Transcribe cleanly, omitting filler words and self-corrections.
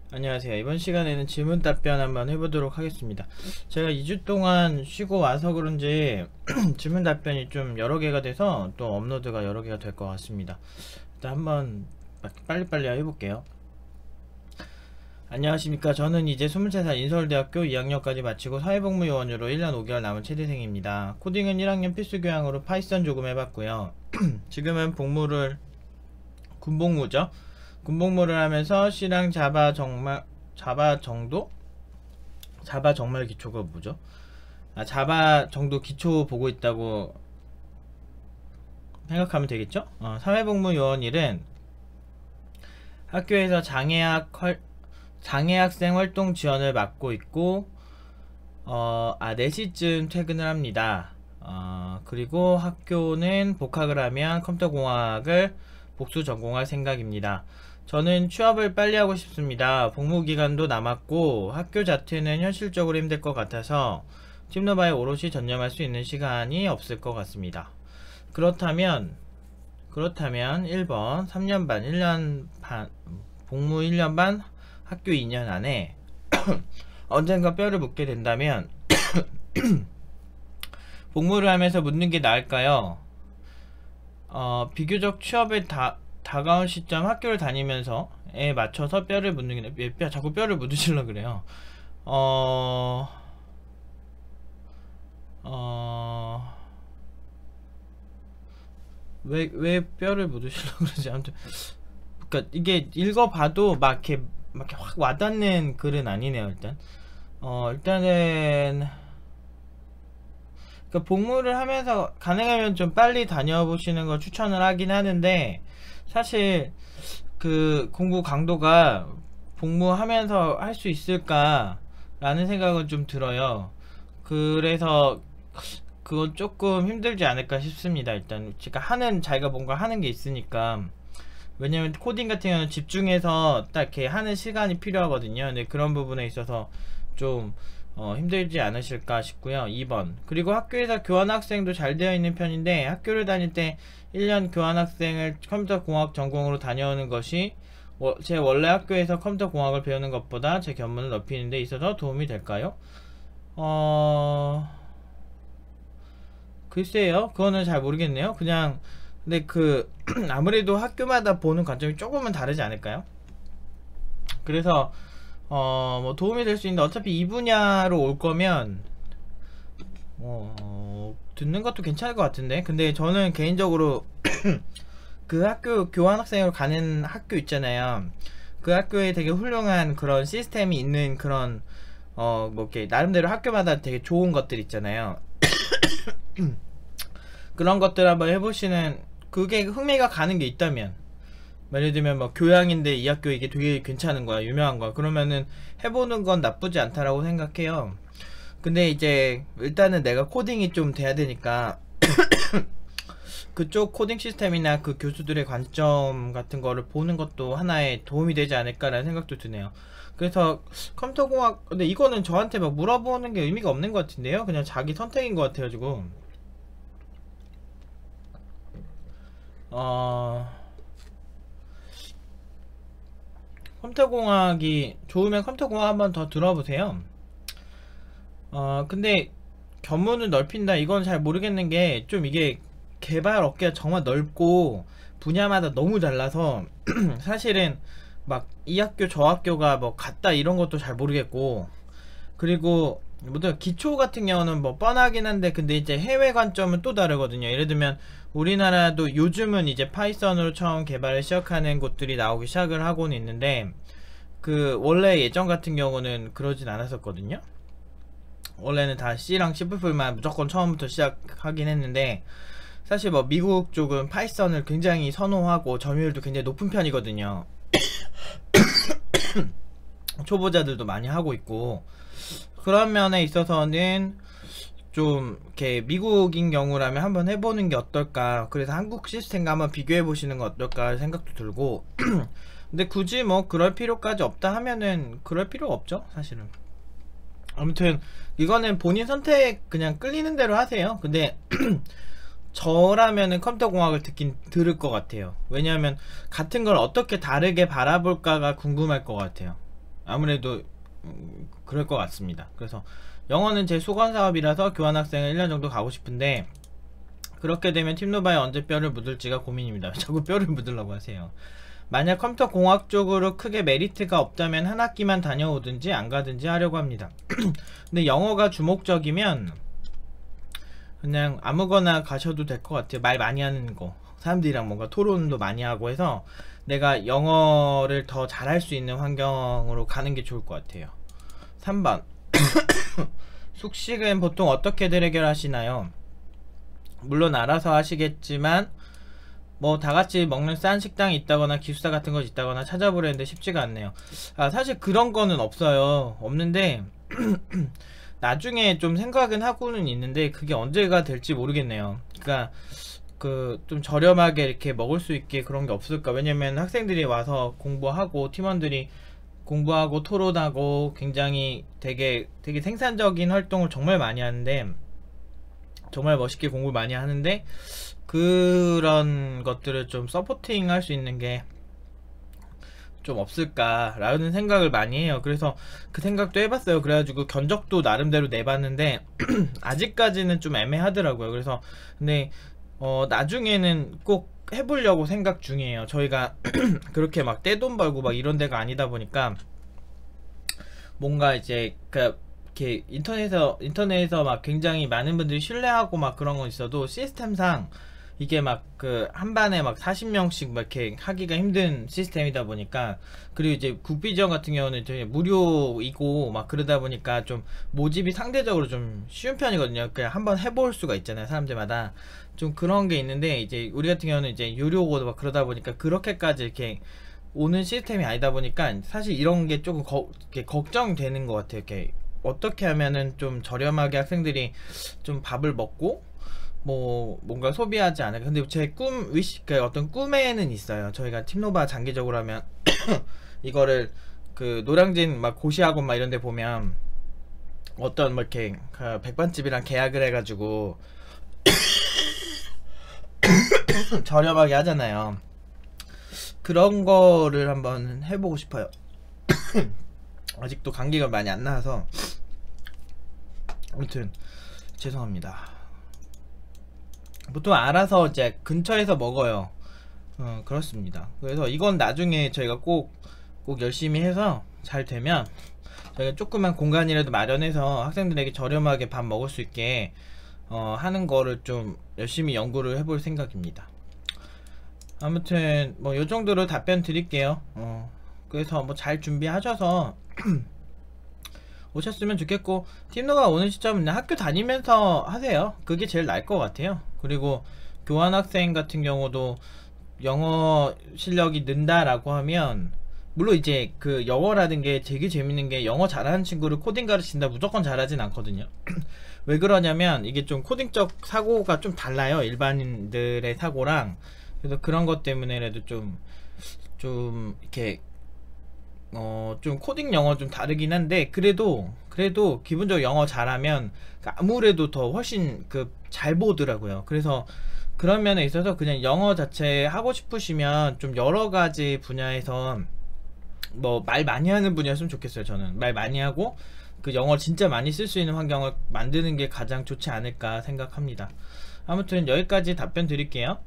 안녕하세요. 이번 시간에는 질문 답변 한번 해보도록 하겠습니다. 제가 2주 동안 쉬고 와서 그런지 질문 답변이 좀 여러 개가 돼서 또 업로드가 여러 개가 될 것 같습니다. 일단 한번 빨리빨리 해볼게요. 안녕하십니까. 저는 이제 23살 인서울대학교 2학년까지 마치고 사회복무요원으로 1년 5개월 남은 체대생입니다. 코딩은 1학년 필수교양으로 파이썬 조금 해봤고요. 지금은 군복무죠. 군복무를 하면서 C랑 자바 정도? 자바 정말 기초가 뭐죠? 자바 정도 기초 보고 있다고 생각하면 되겠죠? 사회복무요원 일은 학교에서 장애학생 활동 지원을 맡고 있고 4시쯤 퇴근을 합니다. 그리고 학교는 복학을 하면 컴퓨터공학을 복수 전공할 생각입니다. 저는 취업을 빨리 하고 싶습니다. 복무기간도 남았고 학교 자퇴는 현실적으로 힘들 것 같아서 팀노바에 오롯이 전념할 수 있는 시간이 없을 것 같습니다. 그렇다면 1번 3년 반 1년 반 복무 1년 반 학교 2년 안에 언젠가 뼈를 묻게 된다면 복무를 하면서 묻는 게 나을까요? 비교적 취업에 다가온 시점 학교를 다니면서에 맞춰서 뼈를 묻는 게 자꾸 뼈를 묻으시려 그래요. 왜 뼈를 묻으시려 그러지? 아무튼 그러니까 이게 읽어봐도 막 이렇게 확 와닿는 글은 아니네요. 일단은 그러니까 복무를 하면서 가능하면 좀 빨리 다녀보시는 걸 추천을 하긴 하는데, 사실 그 공부 강도가 복무하면서 할 수 있을까 라는 생각은 좀 들어요. 그래서 그건 조금 힘들지 않을까 싶습니다. 일단 자기가 뭔가 하는 게 있으니까. 왜냐면 코딩 같은 경우는 집중해서 딱 이렇게 하는 시간이 필요하거든요. 근데 그런 부분에 있어서 좀 힘들지 않으실까 싶고요. 2번, 그리고 학교에서 교환학생도 잘 되어 있는 편인데 학교를 다닐 때 1년 교환학생을 컴퓨터공학 전공으로 다녀오는 것이 제 원래 학교에서 컴퓨터공학을 배우는 것보다 제 견문을 넓히는 데 있어서 도움이 될까요? 글쎄요, 그거는 잘 모르겠네요. 근데 아무래도 학교마다 보는 관점이 조금은 다르지 않을까요? 그래서 뭐 도움이 될 수 있는데, 어차피 이 분야로 올 거면 듣는 것도 괜찮을 것 같은데. 근데 저는 개인적으로 그 학교 교환학생으로 가는 학교 있잖아요. 그 학교에 되게 훌륭한 그런 시스템이 있는 그런 뭐 이렇게 나름대로 학교마다 되게 좋은 것들 있잖아요. 그런 것들 한번 해보시는, 그게 흥미가 가는 게 있다면, 예를 들면 뭐 교양인데 이 학교 이게 되게 괜찮은 거야, 유명한 거야, 그러면은 해보는 건 나쁘지 않다라고 생각해요. 근데 이제 일단은 내가 코딩이 좀 돼야 되니까 그쪽 코딩 시스템이나 그 교수들의 관점 같은 거를 보는 것도 하나의 도움이 되지 않을까라는 생각도 드네요. 그래서 컴퓨터공학, 근데 이거는 저한테 막 물어보는 게 의미가 없는 것 같은데요. 그냥 자기 선택인 것 같아가지고 컴퓨터공학이 좋으면 컴퓨터공학 한번 더 들어보세요. 근데 견문을 넓힌다, 이건 잘 모르겠는 게, 좀 이게 개발 업계가 정말 넓고 분야마다 너무 달라서 사실은 막 이 학교 저 학교가 뭐 같다 이런 것도 잘 모르겠고, 그리고 뭐든 기초 같은 경우는 뭐 뻔하긴 한데, 근데 이제 해외 관점은 또 다르거든요. 예를 들면 우리나라도 요즘은 이제 파이썬으로 처음 개발을 시작하는 곳들이 나오기 시작을 하고는 있는데, 원래 예전 같은 경우는 그러진 않았었거든요. 원래는 다 C랑 C++만 무조건 처음부터 시작하긴 했는데, 사실 뭐 미국 쪽은 파이썬을 굉장히 선호하고 점유율도 굉장히 높은 편이거든요. 초보자들도 많이 하고 있고, 그런 면에 있어서는 좀 이렇게 미국인 경우라면 한번 해보는 게 어떨까, 그래서 한국 시스템과 한번 비교해 보시는 거 어떨까 생각도 들고 근데 굳이 뭐 그럴 필요까지 없다 하면은 그럴 필요가 없죠, 사실은. 아무튼 이거는 본인 선택, 그냥 끌리는 대로 하세요. 근데 저라면은 컴퓨터공학을 들을 것 같아요. 왜냐하면 같은 걸 어떻게 다르게 바라볼까가 궁금할 것 같아요. 아무래도 그럴 것 같습니다. 그래서 영어는 제 수건 사업이라서 교환학생을 1년 정도 가고 싶은데, 그렇게 되면 팀노바에 언제 뼈를 묻을지가 고민입니다. 자꾸 뼈를 묻으려고 하세요. 만약 컴퓨터 공학 쪽으로 크게 메리트가 없다면 한 학기만 다녀오든지 안 가든지 하려고 합니다. 근데 영어가 주목적이면 그냥 아무거나 가셔도 될 것 같아요. 말 많이 하는 거, 사람들이랑 뭔가 토론도 많이 하고 해서 내가 영어를 더 잘할 수 있는 환경으로 가는 게 좋을 것 같아요. 3번 숙식은 보통 어떻게들 해결하시나요? 물론 알아서 하시겠지만 뭐 다같이 먹는 싼 식당이 있다거나 기숙사 같은 것이 있다거나 찾아보려 했는데 쉽지가 않네요. 사실 그런 거는 없어요. 없는데 나중에 좀 생각은 하고는 있는데 그게 언제가 될지 모르겠네요. 그러니까 그 좀 저렴하게 이렇게 먹을 수 있게 그런 게 없을까. 왜냐면 학생들이 와서 공부하고 팀원들이 공부하고 토론하고 굉장히 되게 생산적인 활동을 정말 많이 하는데, 정말 멋있게 공부를 많이 하는데, 그런 것들을 좀 서포팅 할 수 있는 게 좀 없을까 라는 생각을 많이 해요. 그래서 그 생각도 해봤어요. 그래가지고 견적도 나름대로 내봤는데 아직까지는 좀 애매하더라고요. 그래서 근데 나중에는 꼭 해보려고 생각 중이에요. 저희가 그렇게 막 떼돈 벌고 막 이런 데가 아니다 보니까 뭔가 이제 이렇게 인터넷에서 막 굉장히 많은 분들이 신뢰하고 막 그런 건 있어도 시스템상 이게 막 한 반에 막 40명씩 막 이렇게 하기가 힘든 시스템이다 보니까, 그리고 이제 국비지원 같은 경우는 되게 무료이고 막 그러다 보니까 좀 모집이 상대적으로 좀 쉬운 편이거든요. 그냥 한번 해볼 수가 있잖아요, 사람들마다. 좀 그런 게 있는데, 이제 우리 같은 경우는 이제 유료고 막 그러다 보니까 그렇게까지 이렇게 오는 시스템이 아니다 보니까 사실 이런 게 조금 이렇게 걱정되는 것 같아요. 이렇게 어떻게 하면은 좀 저렴하게 학생들이 좀 밥을 먹고 뭐 뭔가 소비하지 않을까. 근데 제 어떤 꿈에는 있어요. 저희가 팀노바 장기적으로 하면 이거를 노량진 막 고시학원 막 이런 데 보면 어떤 뭐 이렇게 백반집이랑 계약을 해가지고 저렴하게 하잖아요. 그런 거를 한번 해보고 싶어요. 아직도 감기가 많이 안 나와서. 아무튼 죄송합니다. 보통 알아서 이제 근처에서 먹어요. 그렇습니다. 그래서 이건 나중에 저희가 꼭 열심히 해서 잘 되면 저희가 조그만 공간이라도 마련해서 학생들에게 저렴하게 밥 먹을 수 있게 하는 거를 좀 열심히 연구를 해볼 생각입니다. 아무튼 뭐 요 정도로 답변 드릴게요. 그래서 뭐 잘 준비하셔서 오셨으면 좋겠고, 팀노가 오는 시점은 학교 다니면서 하세요. 그게 제일 나을 것 같아요. 그리고 교환학생 같은 경우도 영어 실력이 는다라고 하면, 물론 이제 영어라는 게 되게 재밌는 게, 영어 잘하는 친구를 코딩 가르친다 무조건 잘하진 않거든요. 왜 그러냐면 이게 좀 코딩적 사고가 좀 달라요, 일반인들의 사고랑. 그래서 그런 것 때문에라도 좀 이렇게 좀 코딩 영어 좀 다르긴 한데, 그래도 기본적으로 영어 잘하면 아무래도 더 훨씬 잘 보더라고요. 그래서 그런 면에 있어서 그냥 영어 자체 하고 싶으시면 좀 여러 가지 분야에서 뭐 말 많이 하는 분야였으면 좋겠어요. 저는 말 많이 하고 영어 진짜 많이 쓸 수 있는 환경을 만드는 게 가장 좋지 않을까 생각합니다. 아무튼 여기까지 답변 드릴게요.